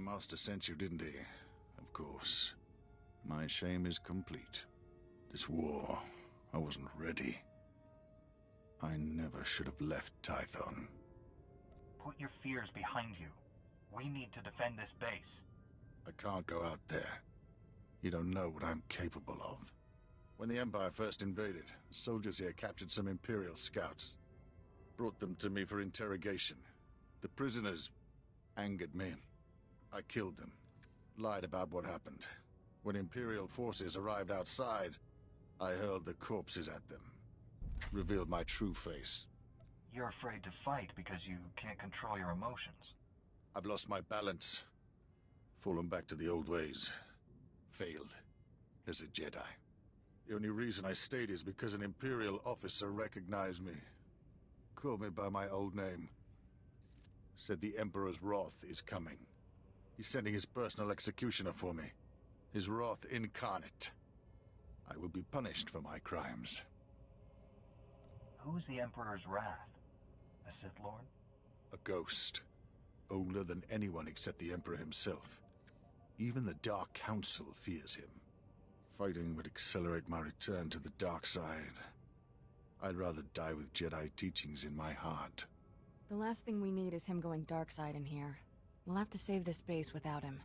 master sent you, didn't he? Of course. My shame is complete. This war, I wasn't ready. I never should have left Tython. Put your fears behind you. We need to defend this base. I can't go out there. You don't know what I'm capable of. When the Empire first invaded, the soldiers here captured some Imperial scouts. Brought them to me for interrogation. The prisoners angered me. I killed them. Lied about what happened. When Imperial forces arrived outside, I hurled the corpses at them. Revealed my true face. You're afraid to fight because you can't control your emotions. I've lost my balance. Fallen back to the old ways. Failed. As a Jedi. The only reason I stayed is because an Imperial officer recognized me. Called me by my old name. Said the Emperor's wrath is coming. He's sending his personal executioner for me. His wrath incarnate. I will be punished for my crimes. Who's the Emperor's wrath? A Sith Lord? A ghost. Older than anyone except the Emperor himself. Even the Dark Council fears him. Fighting would accelerate my return to the dark side. I'd rather die with Jedi teachings in my heart. The last thing we need is him going dark side in here. We'll have to save this base without him.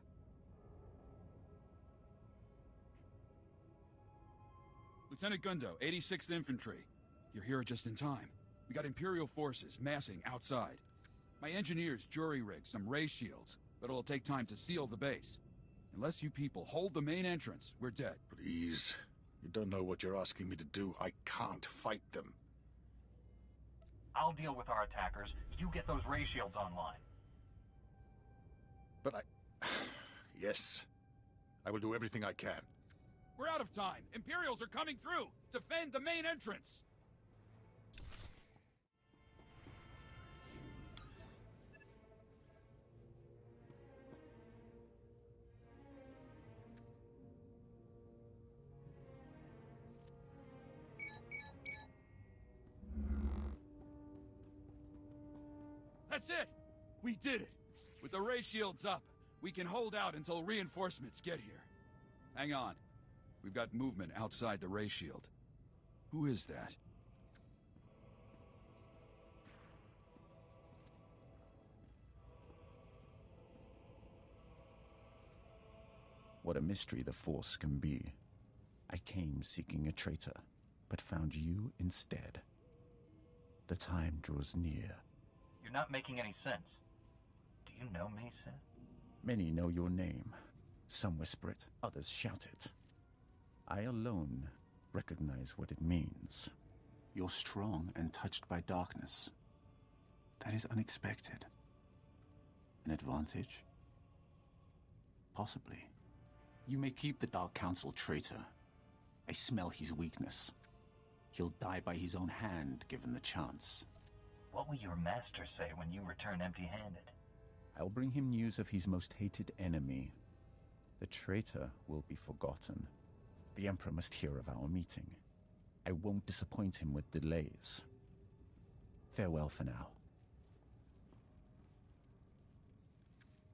Lieutenant Gundo, 86th Infantry. You're here just in time. We got Imperial forces massing outside. My engineers jury-rigged some ray shields, but it'll take time to seal the base. Unless you people hold the main entrance, we're dead. Please. You don't know what you're asking me to do. I can't fight them. I'll deal with our attackers. You get those ray shields online. But yes. I will do everything I can. We're out of time. Imperials are coming through. Defend the main entrance. That's it! We did it! With the ray shields up, we can hold out until reinforcements get here. Hang on. We've got movement outside the ray shield. Who is that? What a mystery the Force can be. I came seeking a traitor, but found you instead. The time draws near. You're not making any sense. Do you know me, Sith? Many know your name. Some whisper it, others shout it. I alone recognize what it means. You're strong and touched by darkness. That is unexpected. An advantage? Possibly. You may keep the Dark Council traitor. I smell his weakness. He'll die by his own hand, given the chance. What will your master say when you return empty-handed? I'll bring him news of his most hated enemy. The traitor will be forgotten. The Emperor must hear of our meeting. I won't disappoint him with delays. Farewell for now.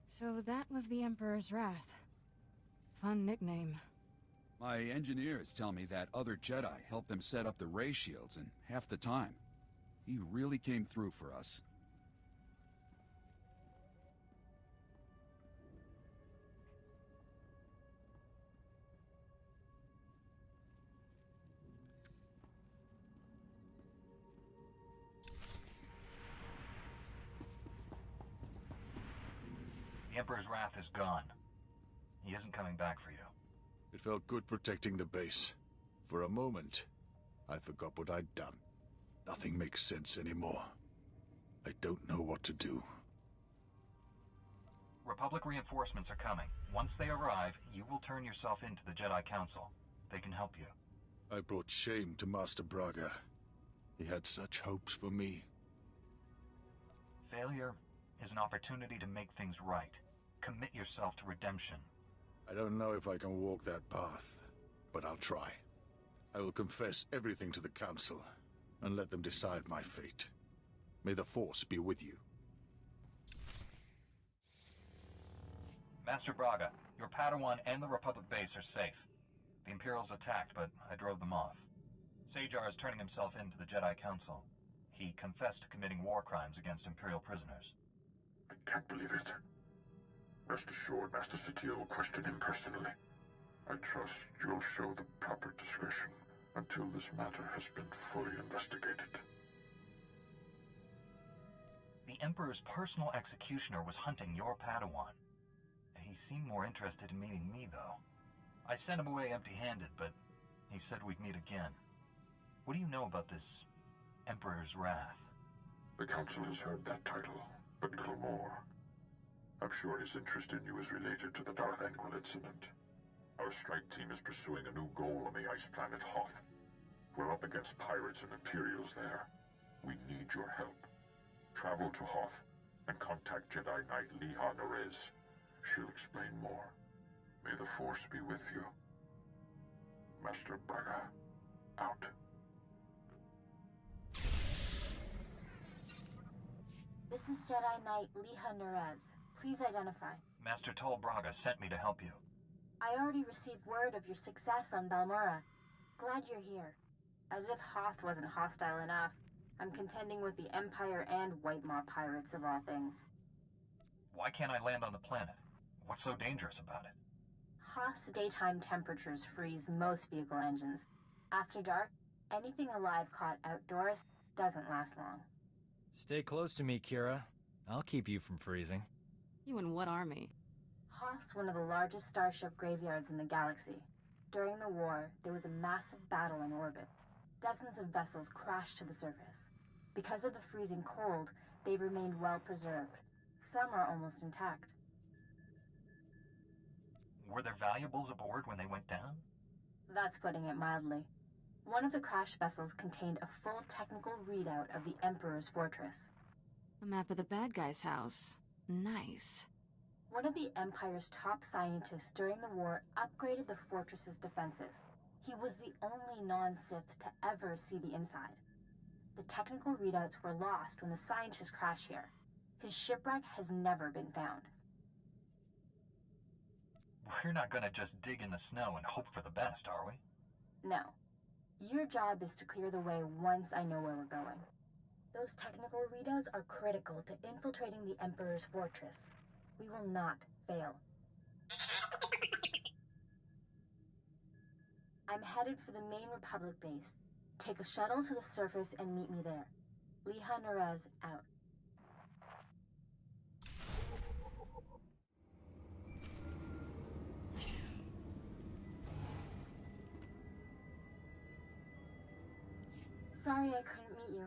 So that was the Emperor's wrath. Fun nickname. My engineers tell me that other Jedi helped them set up the ray shields in half the time. He really came through for us. The Emperor's wrath is gone. He isn't coming back for you. It felt good protecting the base. For a moment, I forgot what I'd done. Nothing makes sense anymore. I don't know what to do. Republic reinforcements are coming. Once they arrive, you will turn yourself into the Jedi Council. They can help you. I brought shame to Master Braga. He had such hopes for me. Failure is an opportunity to make things right. Commit yourself to redemption. I don't know if I can walk that path, but I'll try. I will confess everything to the Council, and let them decide my fate. May the Force be with you. Master Braga, your Padawan and the Republic base are safe. The Imperials attacked, but I drove them off. SWTOR is turning himself in to the Jedi Council. He confessed to committing war crimes against Imperial prisoners. I can't believe it. Rest assured, Master SWTOR will question him personally. I trust you'll show the proper discretion until this matter has been fully investigated. The Emperor's personal executioner was hunting your Padawan. He seemed more interested in meeting me, though. I sent him away empty-handed, but he said we'd meet again. What do you know about this Emperor's Wrath? The Council has heard that title, but little more. I'm sure his interest in you is related to the Darth Anquil incident. Our strike team is pursuing a new goal on the ice planet Hoth. We're up against pirates and Imperials there. We need your help. Travel to Hoth and contact Jedi Knight Liha Nerez. She'll explain more. May the Force be with you. Master Braga, out. This is Jedi Knight Liha Nerez. Please identify. Master Tol Braga sent me to help you. I already received word of your success on Balmora. Glad you're here. As if Hoth wasn't hostile enough, I'm contending with the Empire and White Maw pirates of all things. Why can't I land on the planet? What's so dangerous about it? Hoth's daytime temperatures freeze most vehicle engines. After dark, anything alive caught outdoors doesn't last long. Stay close to me, Kira. I'll keep you from freezing. You and what army? Hoth's one of the largest starship graveyards in the galaxy. During the war, there was a massive battle in orbit. Dozens of vessels crashed to the surface. Because of the freezing cold, they've remained well preserved. Some are almost intact. Were there valuables aboard when they went down? That's putting it mildly. One of the crash vessels contained a full technical readout of the Emperor's fortress. A map of the bad guy's house. Nice. One of the Empire's top scientists during the war upgraded the fortress's defenses. He was the only non-Sith to ever see the inside. The technical readouts were lost when the scientists crashed here. His shipwreck has never been found. We're not gonna just dig in the snow and hope for the best, are we? No. Your job is to clear the way once I know where we're going. Those technical readouts are critical to infiltrating the Emperor's fortress. We will not fail. I'm headed for the main Republic base. Take a shuttle to the surface and meet me there. Liha Nerez out. Sorry I couldn't meet you.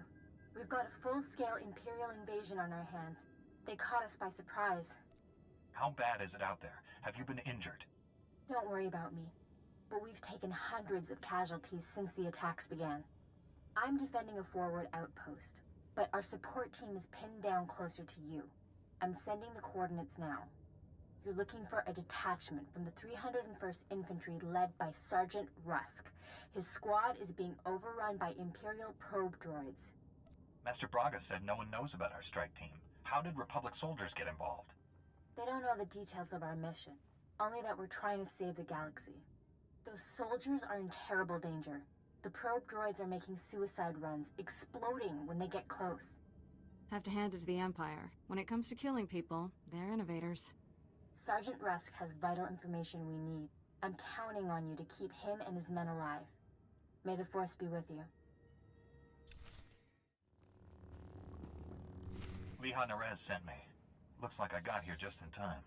We've got a full-scale Imperial invasion on our hands. They caught us by surprise. How bad is it out there? Have you been injured? Don't worry about me. But we've taken hundreds of casualties since the attacks began. I'm defending a forward outpost, but our support team is pinned down closer to you. I'm sending the coordinates now. You're looking for a detachment from the 301st Infantry led by Sergeant Rusk. His squad is being overrun by Imperial probe droids. Master Braga said no one knows about our strike team. How did Republic soldiers get involved? They don't know the details of our mission, only that we're trying to save the galaxy. Those soldiers are in terrible danger. The probe droids are making suicide runs, exploding when they get close. Have to hand it to the Empire. When it comes to killing people, they're innovators. Sergeant Rusk has vital information we need. I'm counting on you to keep him and his men alive. May the Force be with you. Liha Nerez sent me. Looks like I got here just in time.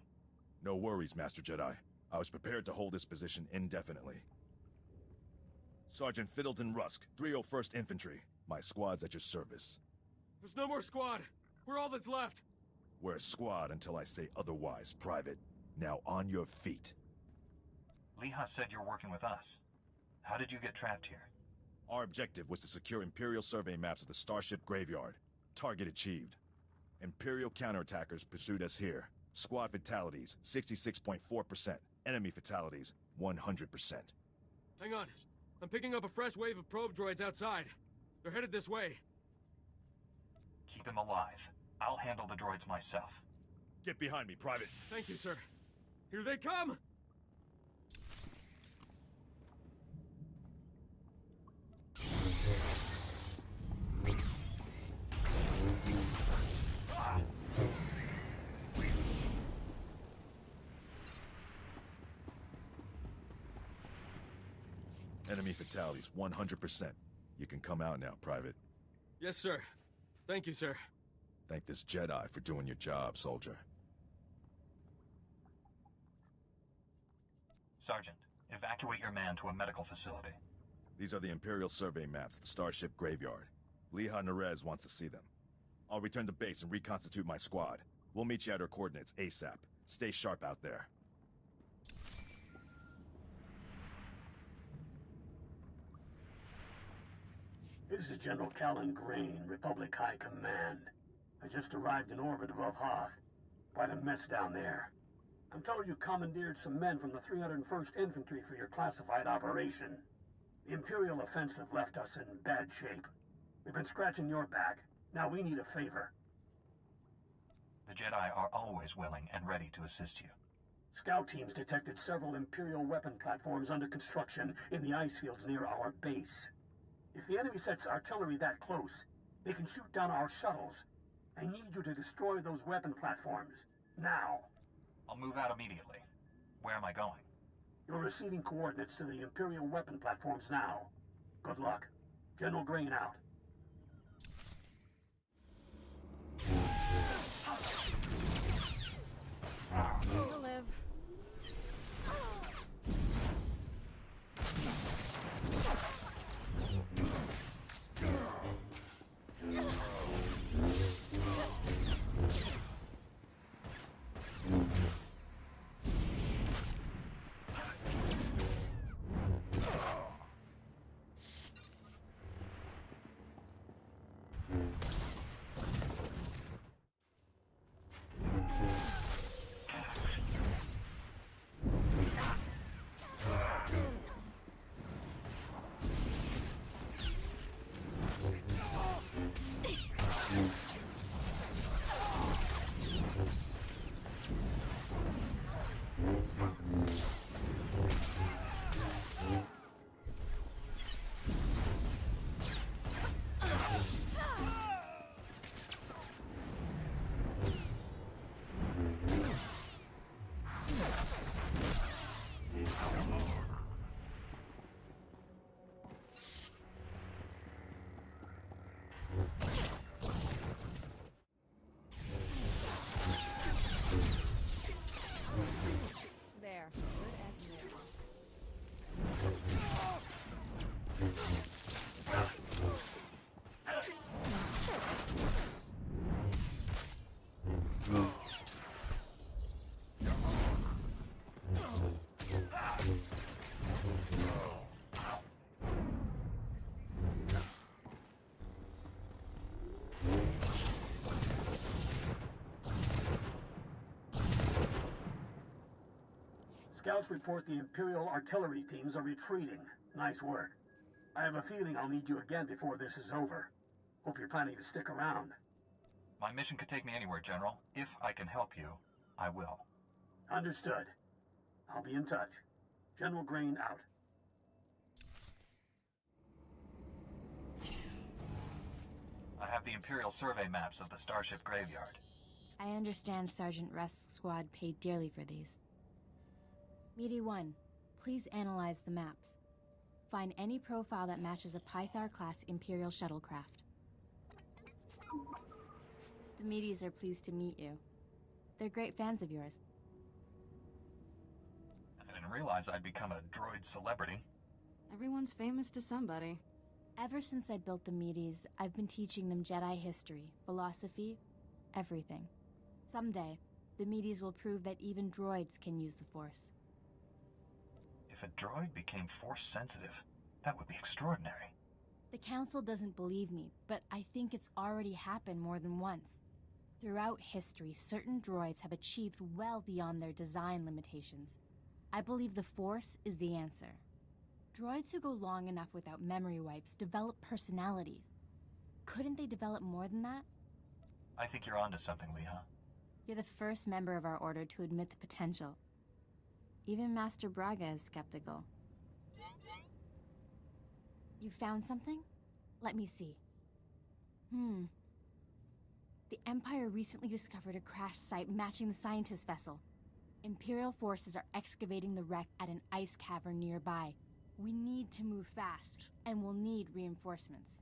No worries, Master Jedi. I was prepared to hold this position indefinitely. Sergeant Fiddleton Rusk, 301st Infantry. My squad's at your service. There's no more squad. We're all that's left. We're a squad until I say otherwise, Private. Now on your feet. Liha said you're working with us. How did you get trapped here? Our objective was to secure Imperial survey maps of the Starship Graveyard. Target achieved. Imperial counterattackers pursued us here. Squad fatalities, 66.4%. Enemy fatalities, 100%. Hang on. I'm picking up a fresh wave of probe droids outside. They're headed this way. Keep him alive. I'll handle the droids myself. Get behind me, Private. Thank you, sir. Here they come! Enemy fatalities, 100%. You can come out now, Private. Yes, sir. Thank you, sir. Thank this Jedi for doing your job, soldier. Sergeant, evacuate your man to a medical facility. These are the Imperial survey maps of the Starship Graveyard. Leha Nerez wants to see them. I'll return to base and reconstitute my squad. We'll meet you at our coordinates ASAP. Stay sharp out there. This is General Callan Grain, Republic High Command. I just arrived in orbit above Hoth. Quite a mess down there. I'm told you commandeered some men from the 301st Infantry for your classified operation. The Imperial offensive left us in bad shape. We've been scratching your back. Now we need a favor. The Jedi are always willing and ready to assist you. Scout teams detected several Imperial weapon platforms under construction in the ice fields near our base. If the enemy sets artillery that close, they can shoot down our shuttles. I need you to destroy those weapon platforms. Now. I'll move out immediately. Where am I going? You're receiving coordinates to the Imperial weapon platforms now. Good luck. General Grain out. Still live. There. Good as new. Scouts report the Imperial artillery teams are retreating. Nice work. I have a feeling I'll need you again before this is over. Hope you're planning to stick around. My mission could take me anywhere, General. If I can help you, I will. Understood. I'll be in touch. General Grain out. I have the Imperial survey maps of the Starship Graveyard. I understand Sergeant Rusk's squad paid dearly for these. Meaty 1, please analyze the maps. Find any profile that matches a Pythar-class Imperial shuttlecraft. The Meaties are pleased to meet you. They're great fans of yours. I didn't realize I'd become a droid celebrity. Everyone's famous to somebody. Ever since I built the Meaties, I've been teaching them Jedi history, philosophy, everything. Someday, the Meaties will prove that even droids can use the Force. If a droid became Force-sensitive, that would be extraordinary. The Council doesn't believe me, but I think it's already happened more than once. Throughout history, certain droids have achieved well beyond their design limitations. I believe the Force is the answer. Droids who go long enough without memory wipes develop personalities. Couldn't they develop more than that? I think you're onto something, Leha. You're the first member of our order to admit the potential. Even Master Braga is skeptical. You found something? Let me see. The Empire recently discovered a crash site matching the scientist vessel. Imperial forces are excavating the wreck at an ice cavern nearby. We need to move fast, and we'll need reinforcements.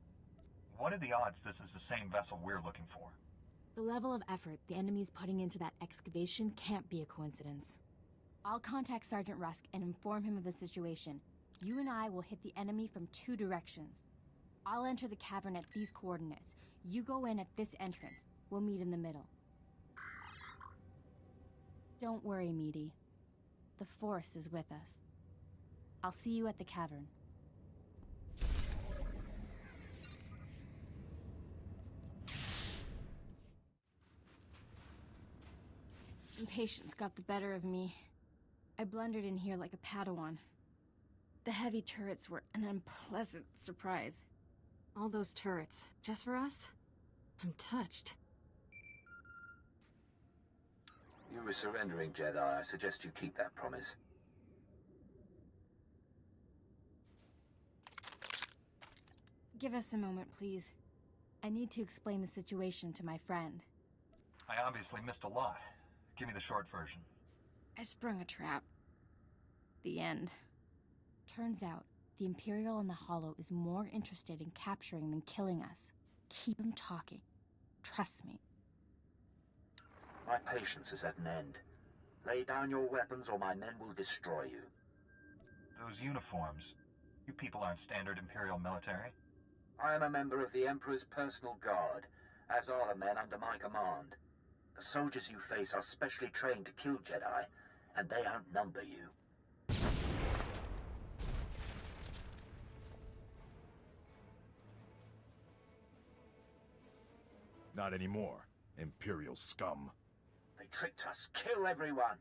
What are the odds this is the same vessel we're looking for? The level of effort the enemy's putting into that excavation can't be a coincidence. I'll contact Sergeant Rusk and inform him of the situation. You and I will hit the enemy from 2 directions. I'll enter the cavern at these coordinates. You go in at this entrance. We'll meet in the middle. Don't worry, Meaty. The Force is with us. I'll see you at the cavern. Impatience got the better of me. I blundered in here like a Padawan. The heavy turrets were an unpleasant surprise. All those turrets, just for us? I'm touched. You were surrendering, Jedi. I suggest you keep that promise. Give us a moment, please. I need to explain the situation to my friend. I obviously missed a lot. Give me the short version. I sprung a trap. The end. Turns out, the Imperial in the Hollow is more interested in capturing than killing us. Keep him talking. Trust me. My patience is at an end. Lay down your weapons or my men will destroy you. Those uniforms. You people aren't standard Imperial military. I am a member of the Emperor's personal guard, as are the men under my command. The soldiers you face are specially trained to kill Jedi, and they outnumber you. Not anymore, Imperial scum. They tricked us. Kill everyone!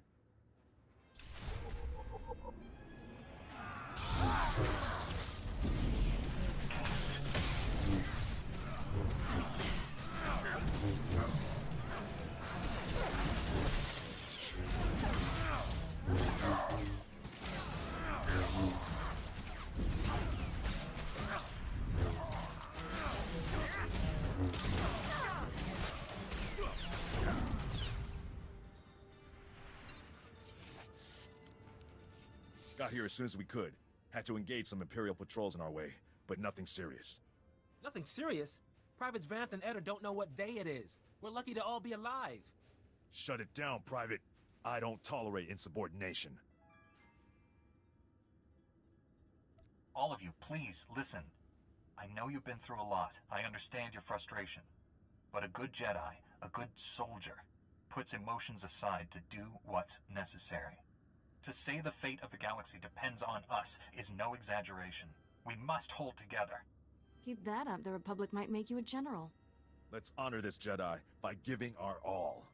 Got here as soon as we could. Had to engage some Imperial patrols in our way, but nothing serious. Nothing serious? Privates Vanth and Eder don't know what day it is. We're lucky to all be alive. Shut it down, Private. I don't tolerate insubordination. All of you, please, listen. I know you've been through a lot. I understand your frustration. But a good Jedi, a good soldier, puts emotions aside to do what's necessary. To say the fate of the galaxy depends on us is no exaggeration. We must hold together. Keep that up, the Republic might make you a general. Let's honor this Jedi by giving our all.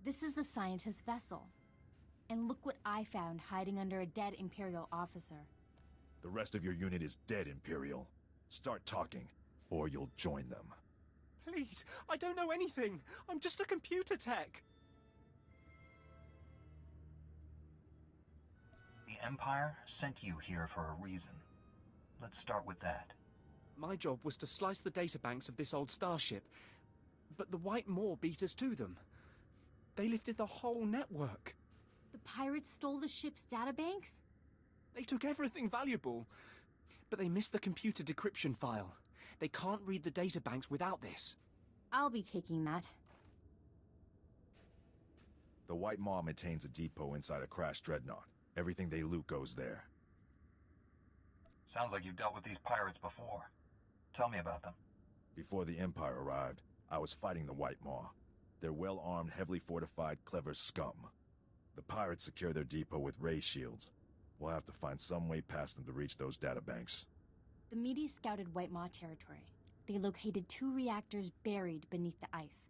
This is the scientist vessel. And look what I found hiding under a dead Imperial officer. The rest of your unit is dead, Imperial. Start talking, or you'll join them. Please, I don't know anything. I'm just a computer tech. The Empire sent you here for a reason. Let's start with that. My job was to slice the databanks of this old starship, but the White Maw beat us to them. They lifted the whole network. The pirates stole the ship's databanks? They took everything valuable, but they missed the computer decryption file. They can't read the databanks without this. I'll be taking that. The White Maw maintains a depot inside a crashed dreadnought. Everything they loot goes there. Sounds like you've dealt with these pirates before. Tell me about them. Before the Empire arrived, I was fighting the White Maw. They're well-armed, heavily fortified, clever scum. The pirates secure their depot with ray shields. We'll have to find some way past them to reach those databanks. The Meaty scouted White Maw territory. They located 2 reactors buried beneath the ice.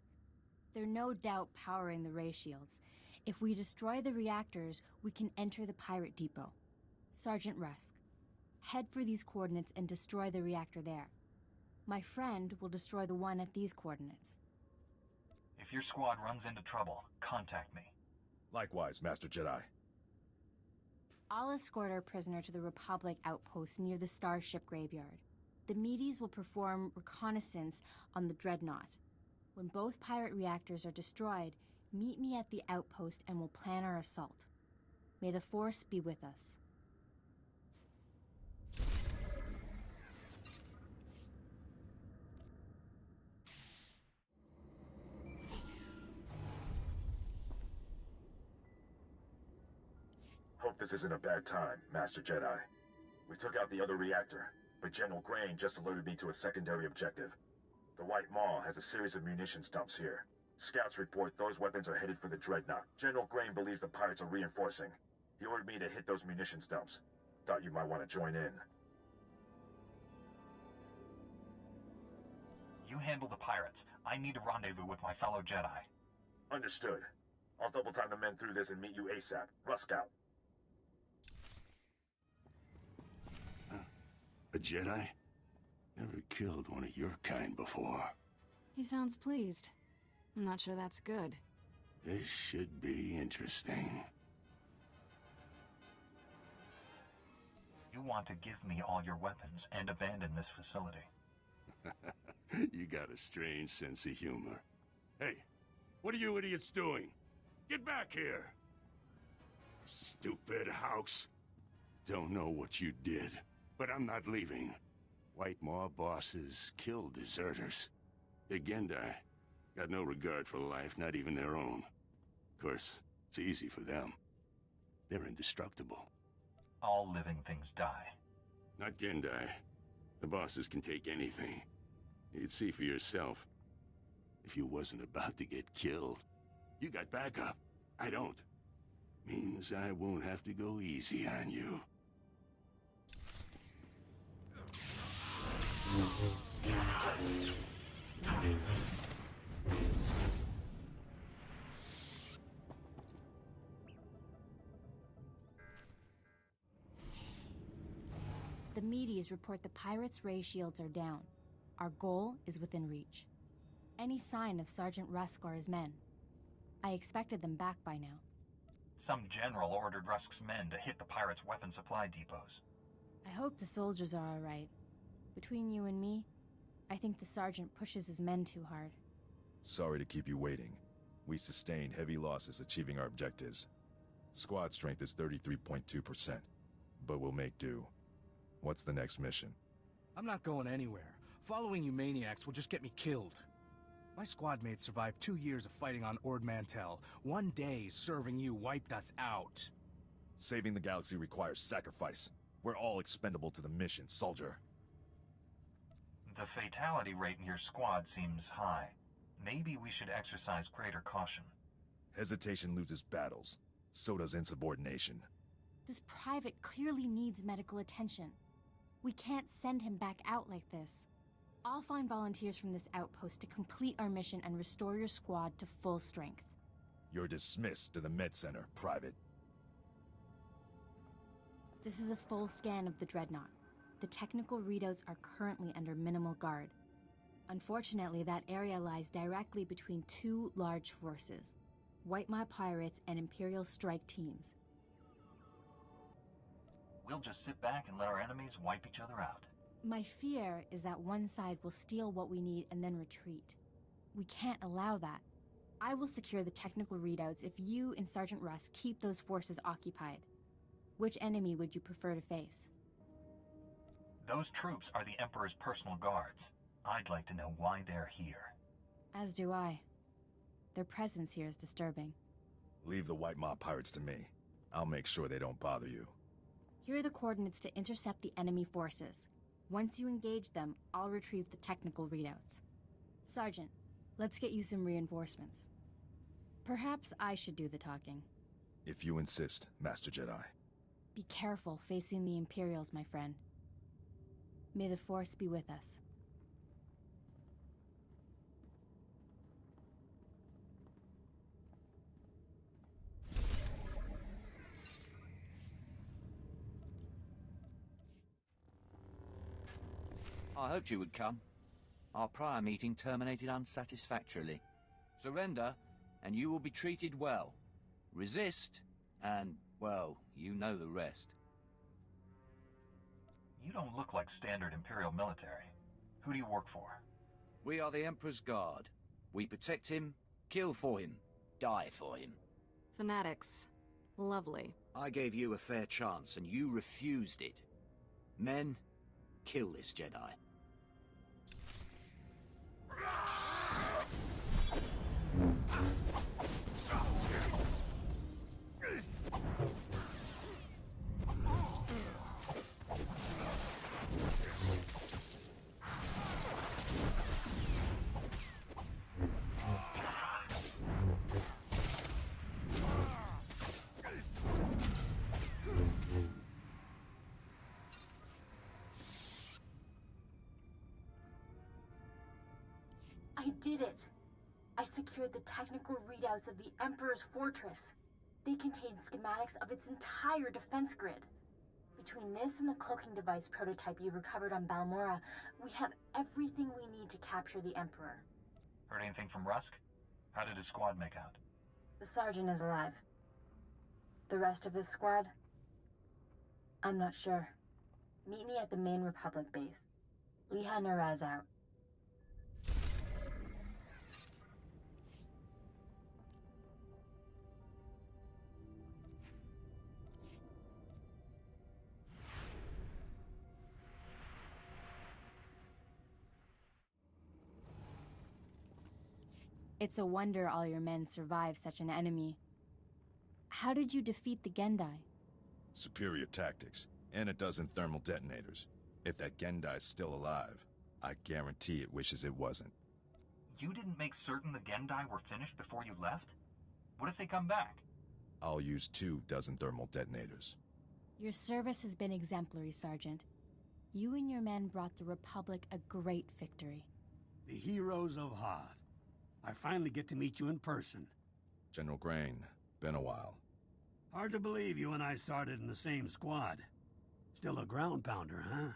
They're no doubt powering the ray shields. If we destroy the reactors, we can enter the pirate depot. Sergeant Rusk, head for these coordinates and destroy the reactor there. My friend will destroy the one at these coordinates. If your squad runs into trouble, contact me. Likewise, Master Jedi. I'll escort our prisoner to the Republic outpost near the Starship Graveyard. The Medes will perform reconnaissance on the Dreadnought. When both pirate reactors are destroyed, meet me at the outpost and we'll plan our assault. May the Force be with us. Hope this isn't a bad time, Master Jedi. We took out the other reactor, but General Grain just alerted me to a secondary objective. The White Maw has a series of munitions dumps here. Scouts report those weapons are headed for the Dreadnought. General Grain believes the pirates are reinforcing. He ordered me to hit those munitions dumps. Thought you might want to join in. You handle the pirates. I need a rendezvous with my fellow Jedi. Understood. I'll double time the men through this and meet you ASAP. Rusk out. A Jedi? Never killed one of your kind before. He sounds pleased. I'm not sure that's good. This should be interesting. You want to give me all your weapons and abandon this facility. You got a strange sense of humor. Hey, what are you idiots doing? Get back here! Stupid house. Don't know what you did, but I'm not leaving. White Maw bosses kill deserters. The Gendai got no regard for life, not even their own. Of course, it's easy for them. They're indestructible. All living things die. Not Gendai. The bosses can take anything. You'd see for yourself. If you wasn't about to get killed, you got backup. I don't. Means I won't have to go easy on you. The Medes report the pirates' ray shields are down. Our goal is within reach. Any sign of Sergeant Rusk or his men? I expected them back by now. Some general ordered Rusk's men to hit the pirates' weapon supply depots. I hope the soldiers are all right. Between you and me, I think the sergeant pushes his men too hard. Sorry to keep you waiting. We sustained heavy losses achieving our objectives. Squad strength is 33.2%, but we'll make do. What's the next mission? I'm not going anywhere. Following you maniacs will just get me killed. My squad mates survived 2 years of fighting on Ord Mantell. 1 day serving you wiped us out. Saving the galaxy requires sacrifice. We're all expendable to the mission, soldier. The fatality rate in your squad seems high. Maybe we should exercise greater caution. Hesitation loses battles. So does insubordination. This private clearly needs medical attention. We can't send him back out like this. I'll find volunteers from this outpost to complete our mission and restore your squad to full strength. You're dismissed to the Med Center, Private. This is a full scan of the Dreadnought. The technical readouts are currently under minimal guard. Unfortunately, that area lies directly between two large forces, White Maw pirates and Imperial strike teams. We'll just sit back and let our enemies wipe each other out. My fear is that one side will steal what we need and then retreat. We can't allow that. I will secure the technical readouts if you and Sergeant Rusk keep those forces occupied. Which enemy would you prefer to face? Those troops are the Emperor's personal guards. I'd like to know why they're here. As do I. Their presence here is disturbing. Leave the White Maw pirates to me. I'll make sure they don't bother you. Here are the coordinates to intercept the enemy forces. Once you engage them, I'll retrieve the technical readouts. Sergeant, let's get you some reinforcements. Perhaps I should do the talking. If you insist, Master Jedi. Be careful facing the Imperials, my friend. May the Force be with us. I hoped you would come. Our prior meeting terminated unsatisfactorily. Surrender, and you will be treated well. Resist, and Well, you know the rest. You don't look like standard Imperial military. Who do you work for? We are the Emperor's Guard. We protect him, kill for him, die for him. Fanatics. Lovely. I gave you a fair chance, and you refused it. Men, kill this Jedi. I did it! I secured the technical readouts of the Emperor's fortress. They contain schematics of its entire defense grid. Between this and the cloaking device prototype you recovered on Balmora, we have everything we need to capture the Emperor. Heard anything from Rusk? How did his squad make out? The Sergeant is alive. The rest of his squad? I'm not sure. Meet me at the main Republic base. Liha Naraz out. It's a wonder all your men survived such an enemy. How did you defeat the Gendai? Superior tactics, and a dozen thermal detonators. If that Gendai's still alive, I guarantee it wishes it wasn't. You didn't make certain the Gendai were finished before you left? What if they come back? I'll use 2 dozen thermal detonators. Your service has been exemplary, Sergeant. You and your men brought the Republic a great victory. The heroes of Hoth. I finally get to meet you in person. General Grain, been a while. Hard to believe you and I started in the same squad. Still a ground pounder, huh?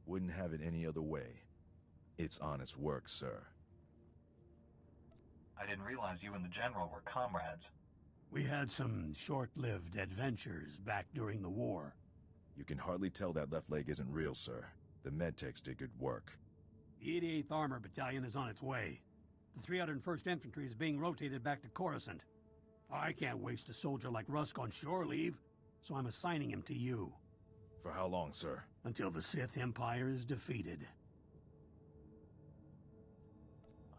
Wouldn't have it any other way. It's honest work, sir. I didn't realize you and the General were comrades. We had some short-lived adventures back during the war. You can hardly tell that left leg isn't real, sir. The medtechs did good work. The 88th Armor Battalion is on its way. The 301st Infantry is being rotated back to Coruscant. I can't waste a soldier like Rusk on shore leave, so I'm assigning him to you. For how long, sir? Until the Sith Empire is defeated.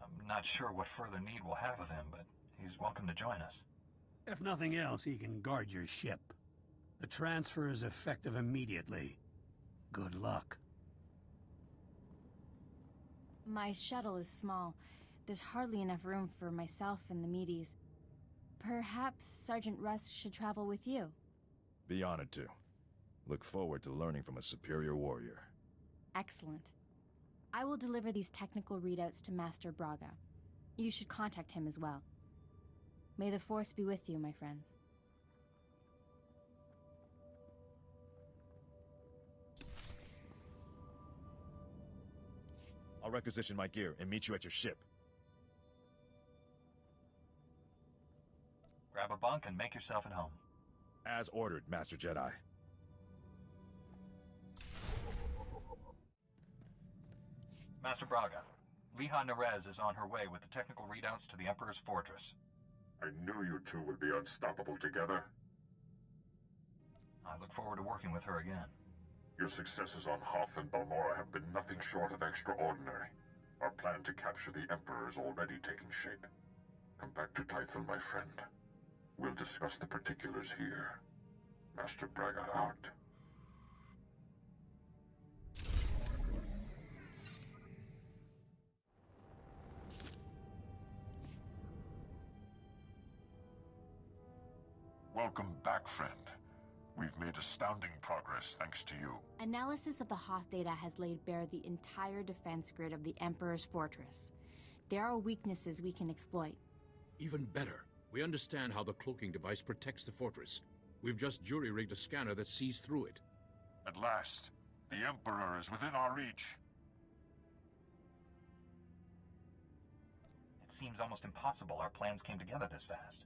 I'm not sure what further need we'll have of him, but he's welcome to join us. If nothing else, he can guard your ship. The transfer is effective immediately. Good luck. My shuttle is small. There's hardly enough room for myself and the meaties. Perhaps Sergeant Rusk should travel with you. Be honored to. Look forward to learning from a superior warrior. Excellent. I will deliver these technical readouts to Master Braga. You should contact him as well. May the Force be with you, my friends. I'll requisition my gear and meet you at your ship. Grab a bunk and make yourself at home. As ordered, Master Jedi. Master Braga, Liha Nerez is on her way with the technical readouts to the Emperor's fortress. I knew you two would be unstoppable together. I look forward to working with her again. Your successes on Hoth and Balmora have been nothing short of extraordinary. Our plan to capture the Emperor is already taking shape. Come back to Tython, my friend. We'll discuss the particulars here. Master Braga out. Welcome back, friend. We've made astounding progress thanks to you. Analysis of the Hoth data has laid bare the entire defense grid of the Emperor's fortress. There are weaknesses we can exploit. Even better, we understand how the cloaking device protects the fortress. We've just jury-rigged a scanner that sees through it. At last, the Emperor is within our reach. It seems almost impossible our plans came together this fast.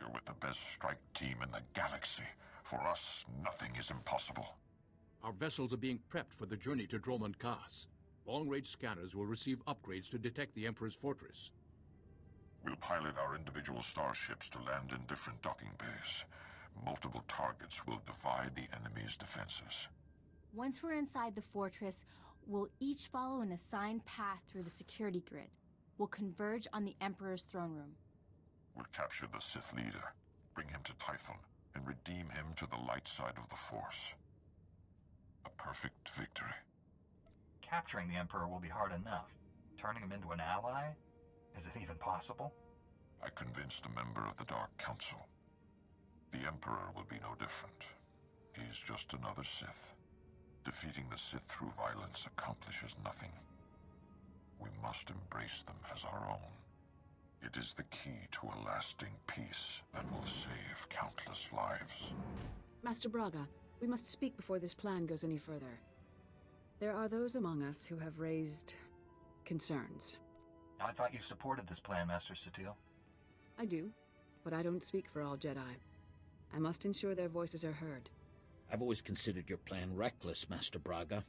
You're with the best strike team in the galaxy. For us, nothing is impossible. Our vessels are being prepped for the journey to Dromund Kaas. Long-range scanners will receive upgrades to detect the Emperor's fortress. We'll pilot our individual starships to land in different docking bays. Multiple targets will divide the enemy's defenses. Once we're inside the fortress, we'll each follow an assigned path through the security grid. We'll converge on the Emperor's throne room. We'll capture the Sith leader, bring him to Typhon, and redeem him to the light side of the Force. A perfect victory. Capturing the Emperor will be hard enough. Turning him into an ally? Is it even possible? I convinced a member of the Dark Council. The Emperor will be no different. He's just another Sith. Defeating the Sith through violence accomplishes nothing. We must embrace them as our own. It is the key to a lasting peace that will save countless lives. Master Braga, we must speak before this plan goes any further. There are those among us who have raised concerns. I thought you supported this plan, Master Satele. I do, but I don't speak for all Jedi. I must ensure their voices are heard. I've always considered your plan reckless, Master Braga.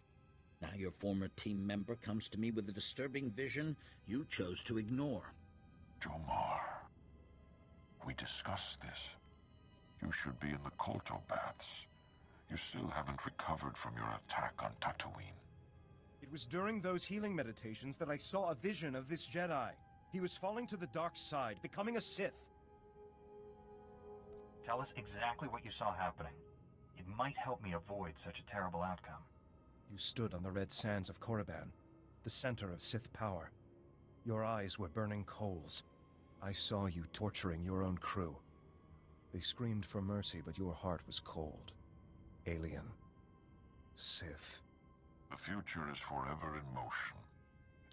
Now your former team member comes to me with a disturbing vision you chose to ignore. Jomar, we discussed this. You should be in the Kolto baths. You still haven't recovered from your attack on Tatooine. It was during those healing meditations that I saw a vision of this Jedi. He was falling to the dark side, becoming a Sith. Tell us exactly what you saw happening. It might help me avoid such a terrible outcome. You stood on the red sands of Korriban, the center of Sith power. Your eyes were burning coals. I saw you torturing your own crew. They screamed for mercy, but your heart was cold. Alien. Sith. The future is forever in motion.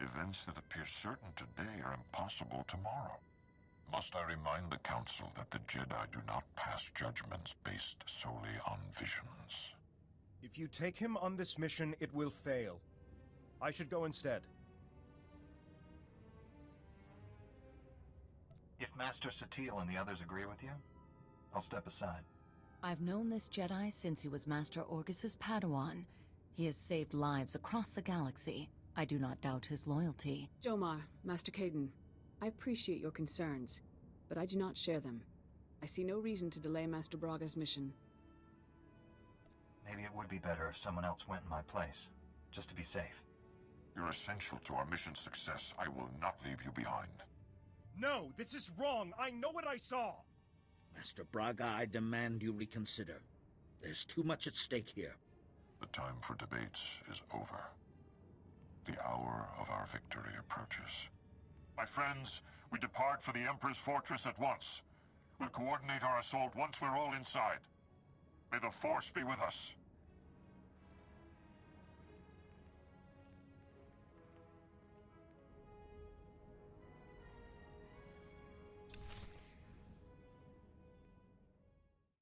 Events that appear certain today are impossible tomorrow. Must I remind the Council that the Jedi do not pass judgments based solely on visions? If you take him on this mission, it will fail. I should go instead. If Master Satele and the others agree with you, I'll step aside. I've known this Jedi since he was Master Orgus's Padawan. He has saved lives across the galaxy. I do not doubt his loyalty. Jomar, Master Caden, I appreciate your concerns, but I do not share them. I see no reason to delay Master Braga's mission. Maybe it would be better if someone else went in my place, just to be safe. You're essential to our mission's success. I will not leave you behind. No, this is wrong. I know what I saw. Master Braga, I demand you reconsider. There's too much at stake here. The time for debates is over. The hour of our victory approaches. My friends, we depart for the Emperor's fortress at once. We'll coordinate our assault once we're all inside. May the Force be with us.